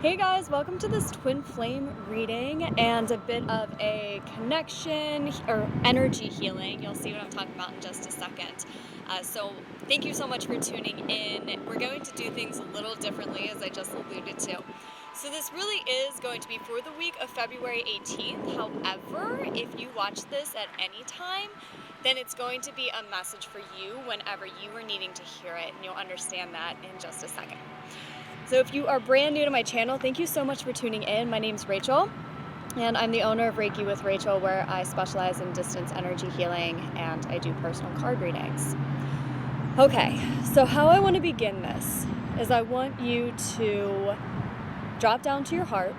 Hey guys, welcome to this twin flame reading and a bit of a connection or energy healing. You'll see what I'm talking about in just a second. So thank you so much for tuning in. We're going to do things a little differently, as I just alluded to. So this really is going to be for the week of February 18th. However, if you watch this at any time, then it's going to be a message for you whenever you are needing to hear it, and you'll understand that in just a second. So if you are brand new to my channel, thank you so much for tuning in. My name's Rachel, and I'm the owner of Reiki with Rachel, where I specialize in distance energy healing and I do personal card readings. Okay, so how I want to begin this is I want you to drop down to your heart,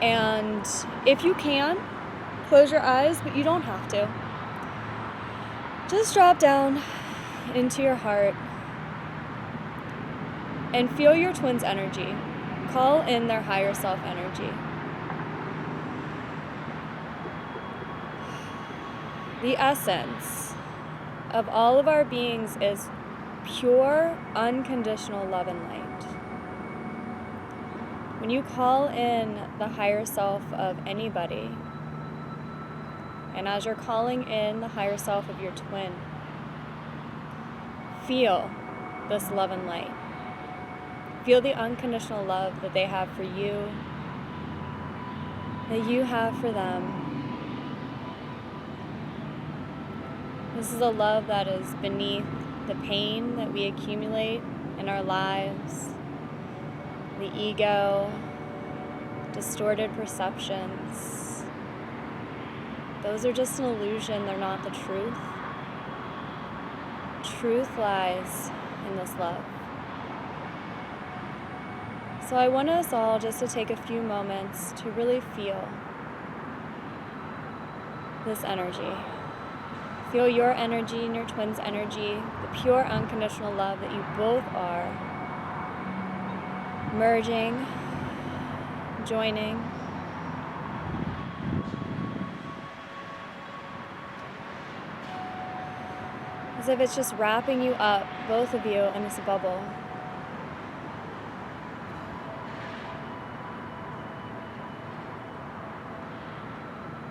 and if you can, close your eyes, but you don't have to. Just drop down into your heart and feel your twin's energy. Call in their higher self energy. The essence of all of our beings is pure, unconditional love and light. When you call in the higher self of anybody, and as you're calling in the higher self of your twin, feel this love and light. Feel the unconditional love that they have for you, that you have for them. This is a love that is beneath the pain that we accumulate in our lives, the ego, distorted perceptions. Those are just an illusion, they're not the truth. Truth lies in this love. So I want us all just to take a few moments to really feel this energy. Feel your energy and your twin's energy, the pure unconditional love that you both are, merging, joining. As if it's just wrapping you up, both of you, in this bubble.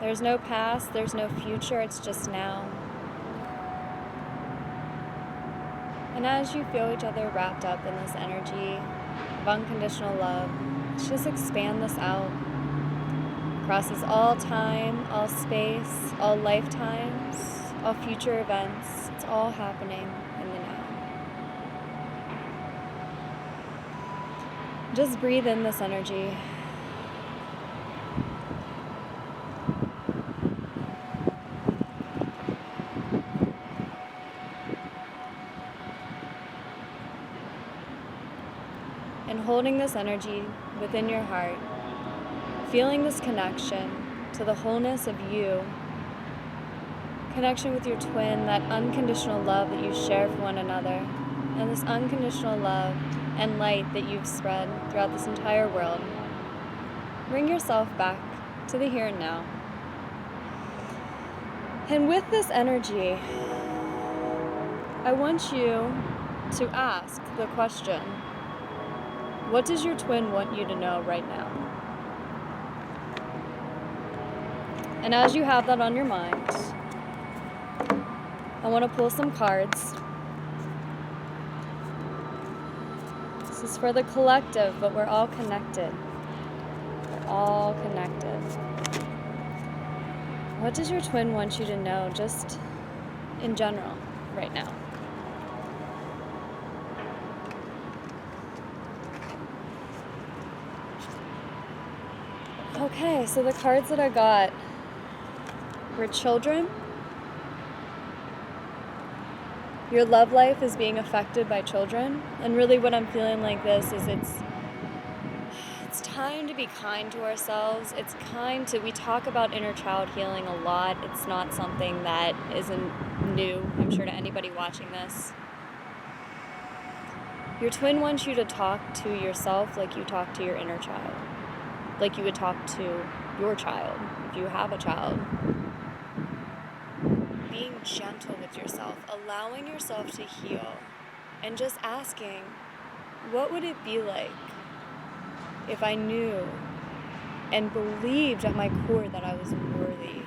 There's no past, there's no future, it's just now. And as you feel each other wrapped up in this energy of unconditional love, let's just expand this out. Crosses all time, all space, all lifetimes, all future events. It's all happening in the now. Just breathe in this energy. And holding this energy within your heart, feeling this connection to the wholeness of you, connection with your twin, that unconditional love that you share for one another, and this unconditional love and light that you've spread throughout this entire world. Bring yourself back to the here and now. And with this energy, I want you to ask the question, what does your twin want you to know right now? And as you have that on your mind, I want to pull some cards. This is for the collective, but we're all connected. We're all connected. What does your twin want you to know, just in general, right now? Okay, so the cards that I got were children. Your love life is being affected by children. And really what I'm feeling like this is it's time to be kind to ourselves. We talk about inner child healing a lot. It's not something that isn't new, I'm sure, to anybody watching this. Your twin wants you to talk to yourself like you talk to your inner child. Like you would talk to your child, if you have a child. Being gentle with yourself, allowing yourself to heal, and just asking, What would it be like if I knew and believed at my core that I was worthy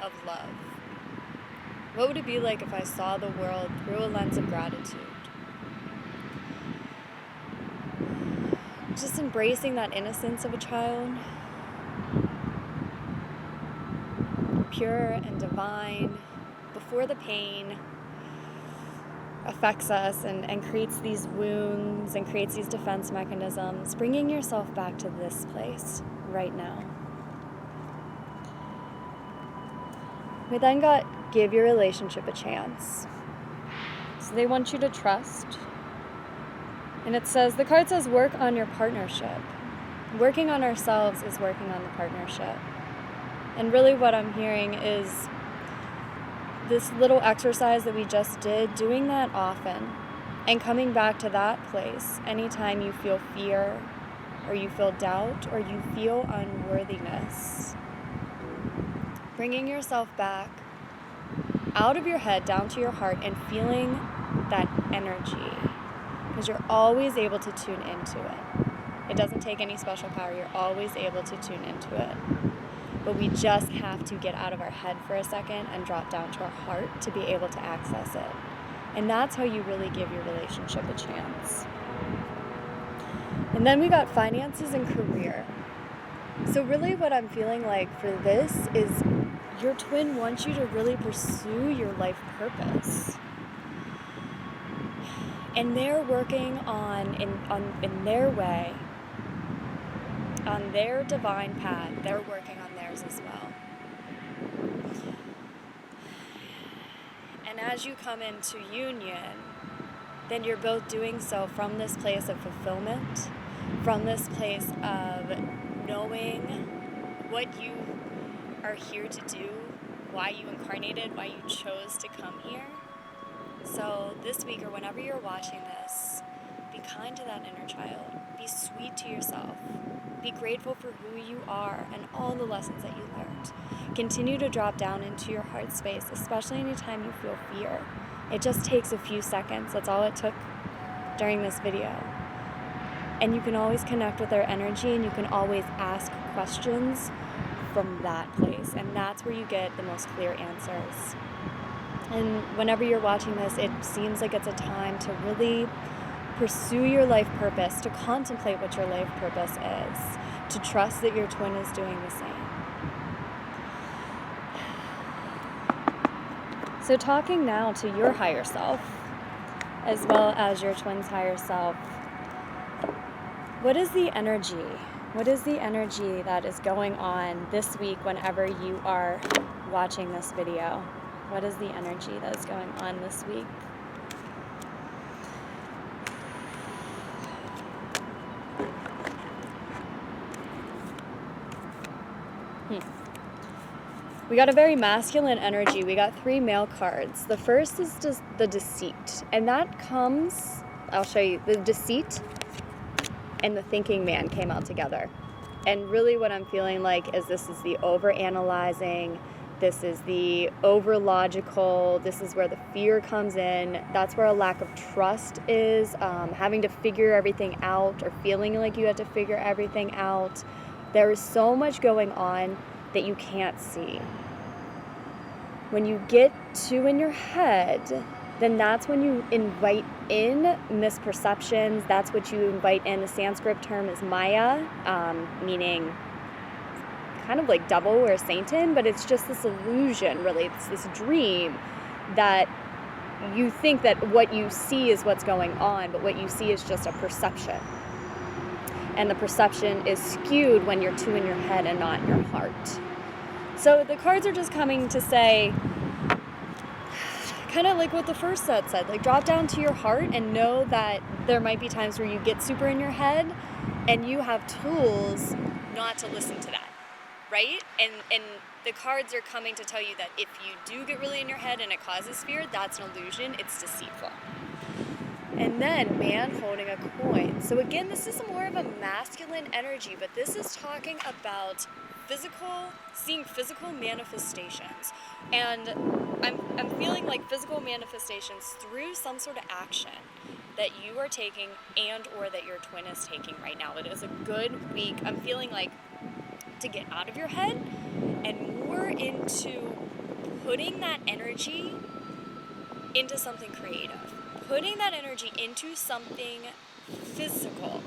of love? What would it be like if I saw the world through a lens of gratitude? Just embracing that innocence of a child, pure and divine, before the pain affects us and creates these wounds and creates these defense mechanisms, bringing yourself back to this place right now. We then got give your relationship a chance. So they want you to trust. And it says, the card says, work on your partnership. Working on ourselves is working on the partnership. And really what I'm hearing is this little exercise that we just did, doing that often and coming back to that place anytime you feel fear or you feel doubt or you feel unworthiness. Bringing yourself back out of your head down to your heart and feeling that energy, because you're always able to tune into it. It doesn't take any special power. You're always able to tune into it. But we just have to get out of our head for a second and drop down to our heart to be able to access it. And that's how you really give your relationship a chance. And then we got finances and career. So really what I'm feeling like for this is your twin wants you to really pursue your life purpose. And they're working on in their way, on their divine path. They're working on theirs as well. And as you come into union, then you're both doing so from this place of fulfillment, from this place of knowing what you are here to do, why you incarnated, why you chose to come here. So this week or whenever you're watching this, be kind to that inner child. Be sweet to yourself. Be grateful for who you are and all the lessons that you learned. Continue to drop down into your heart space, especially anytime you feel fear. It just takes a few seconds. That's all it took during this video. And you can always connect with their energy, and you can always ask questions from that place. And that's where you get the most clear answers. And whenever you're watching this, it seems like it's a time to really pursue your life purpose, to contemplate what your life purpose is, to trust that your twin is doing the same. So talking now to your higher self, as well as your twin's higher self, what is the energy? What is the energy that is going on this week whenever you are watching this video? What is the energy that is going on this week? We got a very masculine energy. We got 3 male cards. The first is just the deceit. And that comes, I'll show you, the deceit and the thinking man came out together. And really what I'm feeling like is this is the over-analyzing, this is the over-logical, this is where the fear comes in. That's where a lack of trust is, having to figure everything out or feeling like you have to figure everything out. There is so much going on that you can't see. When you get too in your head, then that's when you invite in misperceptions. That's what you invite in. The Sanskrit term is Maya, meaning kind of like devil or Satan, but it's just this illusion, really. It's this dream that you think that what you see is what's going on, but what you see is just a perception. And the perception is skewed when you're too in your head and not in your heart. So the cards are just coming to say, kind of like what the first set said, like drop down to your heart and know that there might be times where you get super in your head and you have tools not to listen to that, right? And the cards are coming to tell you that if you do get really in your head and it causes fear, that's an illusion, it's deceitful. And then man holding a coin. So again, this is more of a masculine energy, but this is talking about seeing physical manifestations. And I'm feeling like physical manifestations through some sort of action. that you are taking and or that your twin is taking right now. It is a good week. I'm feeling like to get out of your head and more into putting that energy into something creative, putting that energy into something physical.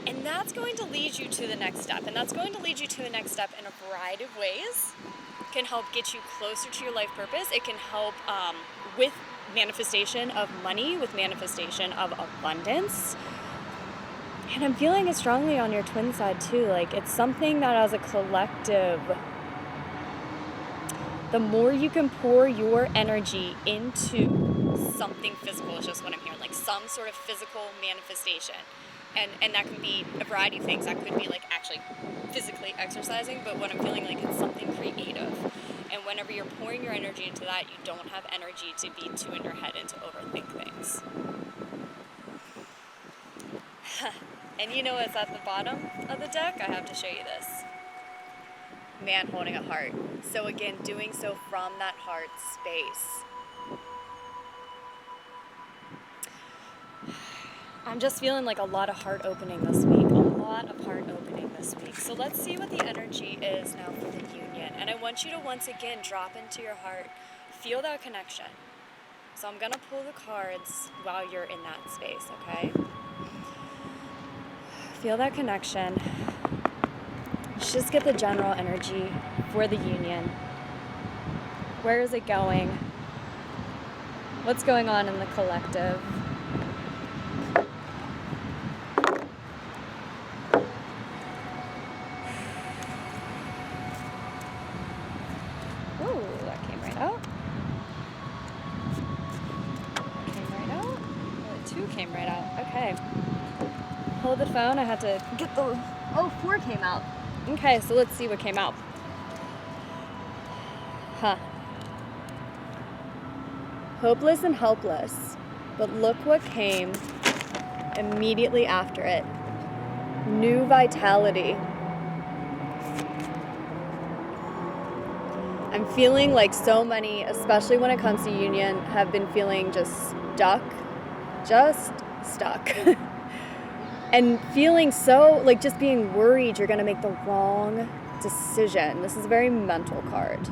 And that's going to lead you to the next step. And that's going to lead you to the next step in a variety of ways. It can help get you closer to your life purpose. It can help with manifestation of money, with manifestation of abundance. And I'm feeling it strongly on your twin side too. Like, it's something that as a collective, the more you can pour your energy into something physical is just what I'm hearing, like some sort of physical manifestation. And that can be a variety of things. That could be like actually physically exercising, but what I'm feeling like it's something creative. And whenever you're pouring your energy into that, you don't have energy to be too in your head and to overthink things. And you know what's at the bottom of the deck? I have to show you this. Man holding a heart. So again, doing so from that heart space. I'm just feeling like a lot of heart opening this week. A lot of heart opening this week. So let's see what the energy is now for the union. And I want you to once again drop into your heart. Feel that connection. So I'm going to pull the cards while you're in that space, okay? Feel that connection. Let's just get the general energy for the union. Where is it going? What's going on in the collective? Oh, that came right out. That came right out. Well, the 2 came right out. Okay. Hold the phone. I had to get the... Oh, 4 came out. Okay, so let's see what came out. Hopeless and helpless. But look what came immediately after it. New vitality. I'm feeling like so many, especially when it comes to union, have been feeling just stuck. And feeling so, like just being worried you're going to make the wrong decision. This is a very mental card.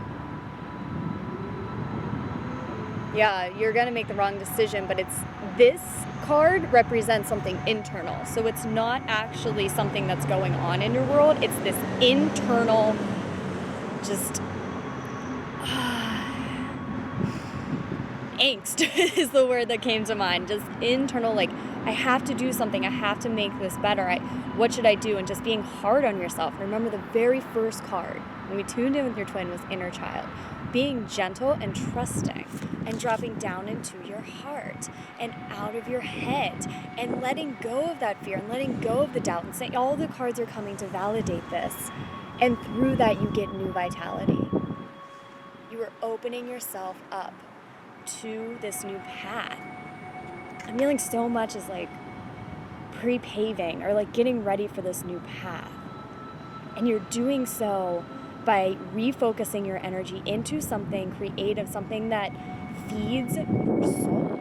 Yeah, you're going to make the wrong decision, but this card represents something internal. So it's not actually something that's going on in your world. It's this internal, just angst is the word that came to mind. Just internal, like, I have to do something. I have to make this better. What should I do? And just being hard on yourself. Remember, the very first card when we tuned in with your twin was inner child. Being gentle and trusting and dropping down into your heart and out of your head and letting go of that fear and letting go of the doubt and saying all the cards are coming to validate this. And through that, you get new vitality. You are opening yourself up to this new path. I'm feeling so much as like pre-paving or like getting ready for this new path. And you're doing so by refocusing your energy into something creative, something that feeds your soul.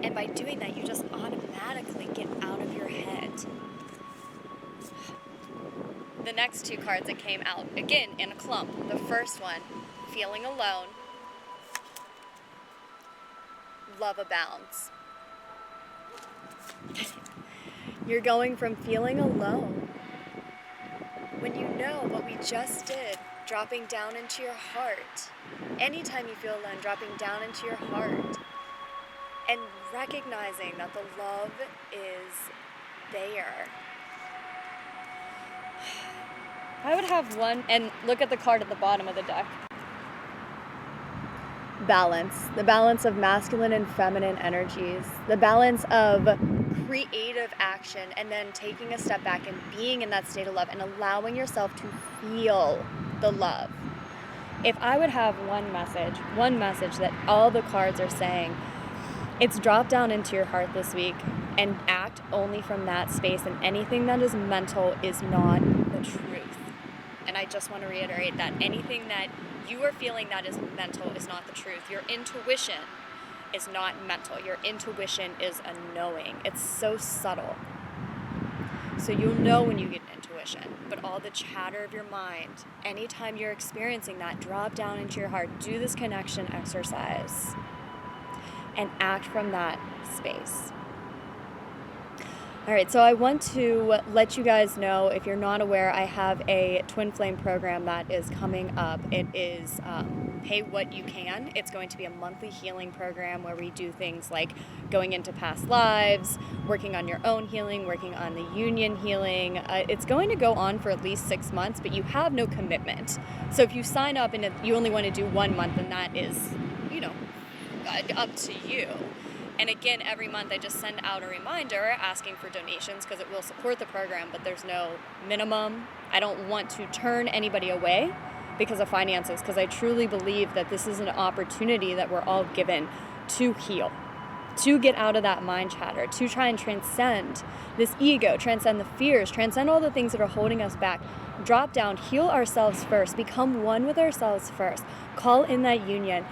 And by doing that, you just automatically get out of your head. The next 2 cards that came out, again, in a clump. The first one, feeling alone. Love abounds. You're going from feeling alone, when you know what we just did, dropping down into your heart. Anytime you feel alone, dropping down into your heart and recognizing that the love is there. I would have one, and look at the card at the bottom of the deck. Balance. The balance of masculine and feminine energies. The balance of creative action and then taking a step back and being in that state of love and allowing yourself to feel the love. If I would have one message that all the cards are saying, it's drop down into your heart this week and act only from that space, and anything that is mental is not the truth. And I just want to reiterate that anything that you are feeling that is mental is not the truth. Your intuition is not mental. Your intuition is a knowing. It's so subtle. So you'll know when you get an intuition, but all the chatter of your mind, anytime you're experiencing that, drop down into your heart, do this connection exercise, and act from that space. All right, so I want to let you guys know, if you're not aware, I have a Twin Flame program that is coming up. It is Pay What You Can. It's going to be a monthly healing program where we do things like going into past lives, working on your own healing, working on the union healing. It's going to go on for at least 6 months, but you have no commitment. So if you sign up and you only want to do 1 month, then that is, up to you. And again, every month I just send out a reminder asking for donations because it will support the program, but there's no minimum. I don't want to turn anybody away because of finances, because I truly believe that this is an opportunity that we're all given to heal, to get out of that mind chatter, to try and transcend this ego, transcend the fears, transcend all the things that are holding us back. Drop down, heal ourselves first, become one with ourselves first, call in that union,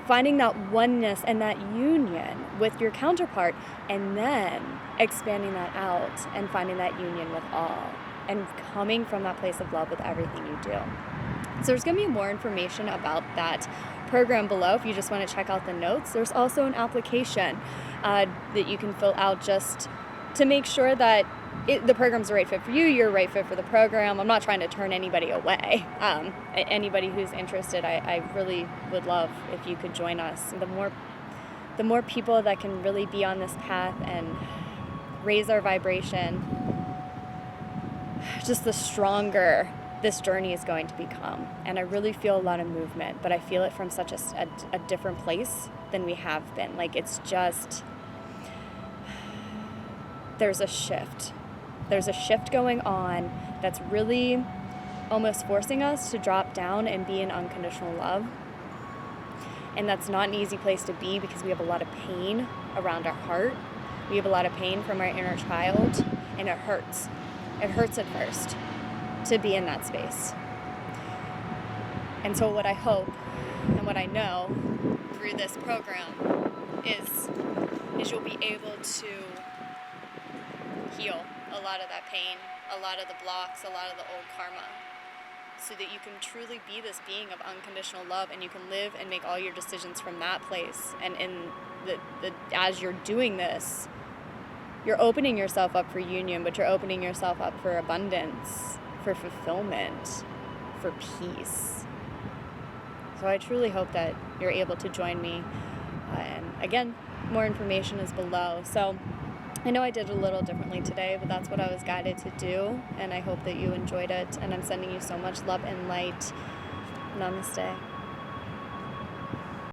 finding that oneness and that union with your counterpart, and then expanding that out and finding that union with all, and coming from that place of love with everything you do. So there's going to be more information about that program below if you just want to check out the notes. There's also an application that you can fill out just to make sure that the program's the right fit for you, you're the right fit for the program. I'm not trying to turn anybody away. Anybody who's interested, I really would love if you could join us. The more people that can really be on this path and raise our vibration, just the stronger this journey is going to become. And I really feel a lot of movement, but I feel it from such a different place than we have been. Like, it's just, there's a shift. There's a shift going on that's really almost forcing us to drop down and be in unconditional love. And that's not an easy place to be because we have a lot of pain around our heart. We have a lot of pain from our inner child, and it hurts. It hurts at first to be in that space. And so what I hope and what I know through this program is you'll be able to heal a lot of that pain, a lot of the blocks, a lot of the old karma, so that you can truly be this being of unconditional love, and you can live and make all your decisions from that place. And as you're doing this, you're opening yourself up for union, but you're opening yourself up for abundance, for fulfillment, for peace. So I truly hope that you're able to join me. And again, more information is below. So I know I did a little differently today, but that's what I was guided to do, and I hope that you enjoyed it, and I'm sending you so much love and light. Namaste.